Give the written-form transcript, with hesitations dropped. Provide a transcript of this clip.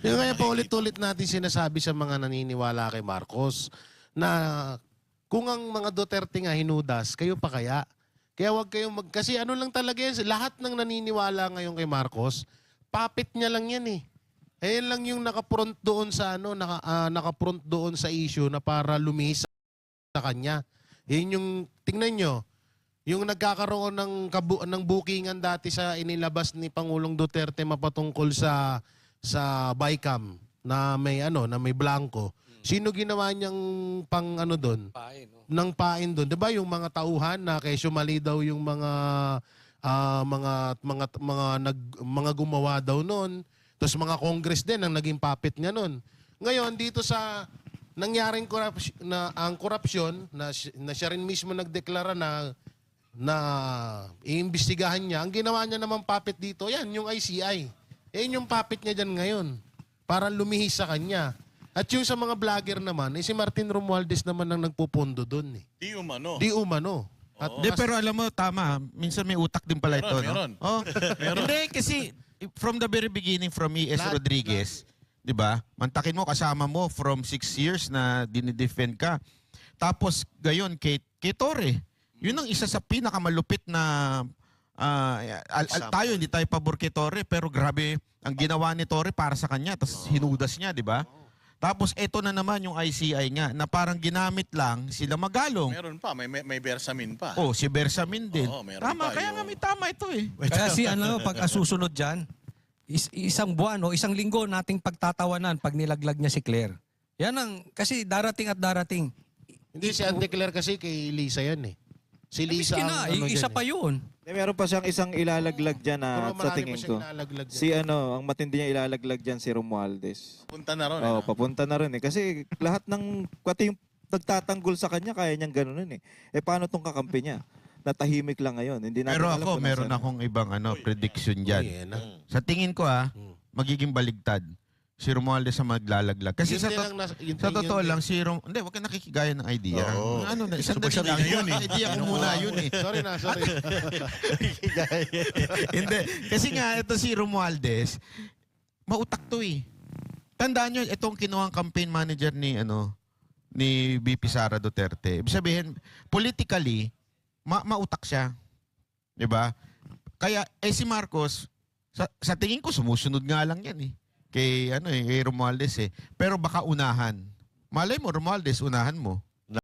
Yung kaya paulit-ulit natin sinasabi sa mga naniniwala kay Marcos na kung ang mga Duterte nga hinudas, kayo pa kaya? Kaya wag kayong kasi ano lang talaga yan, lahat ng naniniwala ngayon kay Marcos, puppet niya lang yan eh. Ayan lang yung nakapront doon sa nakapront doon sa issue na para lumihis sa kanya. Yun yung tingnan nyo, yung nagkakaroon ng bookingan dati sa inilabas ni Pangulong Duterte mapatungkol sa BICAM na may blanco. Sino ginawa niyang pang doon? Pain, no? Nang pain doon. 'Di ba yung mga tauhan na kay Sumali daw yung mga gumawa daw noon. Tapos mga congress din ang naging puppet niya noon. Ngayon dito sa nangyaring korupsyon na siya rin mismo nagdeklara na iimbestigahan niya. Ang ginawa niya naman puppet dito, yan yung ICI. Yan yung puppet niya dyan ngayon. Para lumihis sa kanya. At yung sa mga vlogger naman, si Martin Romualdez naman ang nagpupundo doon. Di umano. Di umano. At De, pero alam mo, tama. Minsan may utak din pala ito. Meron. No? Oh, hindi, kasi from the very beginning, from E.S. Rodriguez, di ba? Mantakin mo, kasama mo from 6 years na dinidefend ka. Tapos, gayon, kay Torre. Yun ang isa sa pinakamalupit na tayo, hindi tayo pabor kay Torre, pero grabe ang ginawa ni Torre para sa kanya, tapos hinudas niya, di ba? Tapos eto na naman yung ICI nga, na parang ginamit lang sila Magalong. Meron pa, may Bersamin pa. Oh, si Bersamin din. Oo, meron Tama, pa, kaya nga may tama ito eh. Kaya si pag asusunod dyan, isang buwan o isang linggo nating pagtatawanan pag nilaglag niya si Claire. Yan ang, kasi darating at darating. hindi si Anteclaire kasi kay Lisa yan eh. Si Lisa Miski na, ang isa dyan pa yun. Meron pa siyang isang ilalaglag dyan Pero na sa marami tingin pa siya ko. ilalaglag dyan. Si ang matindi niya ilalaglag dyan si Romualdez. Punta na ron. Oh, papunta na rin eh. Kasi lahat pati yung nagtatanggol sa kanya, kaya niyang gano'n eh. Eh paano tong kakampi niya? Natahimik lang ngayon. Hindi natin Pero alam ako, kung meron nasaan. akong ibang prediction dyan. Uy, yan ah. Sa tingin ko magiging baligtad si Romualdez sa maglalaglag. Kasi Yun sa, din ang sa totoo lang, hindi, wag ka nakikigaya ng idea. Oo. Isang Gusto dali lang niya yun. yun eh. Idea ko muna yun eh. Sorry na, sorry. Hindi. Kasi nga, ito si Romualdez, mautak to eh. Tandaan nyo, itong kinuhang campaign manager ni VP Sara Duterte. Ibig sabihin, politically, mautak siya. Diba? Kaya, si Marcos, sa tingin ko, sumusunod nga lang yan eh. Kay Romualdez eh. Pero baka unahan. Malay mo, Romualdez, unahan mo.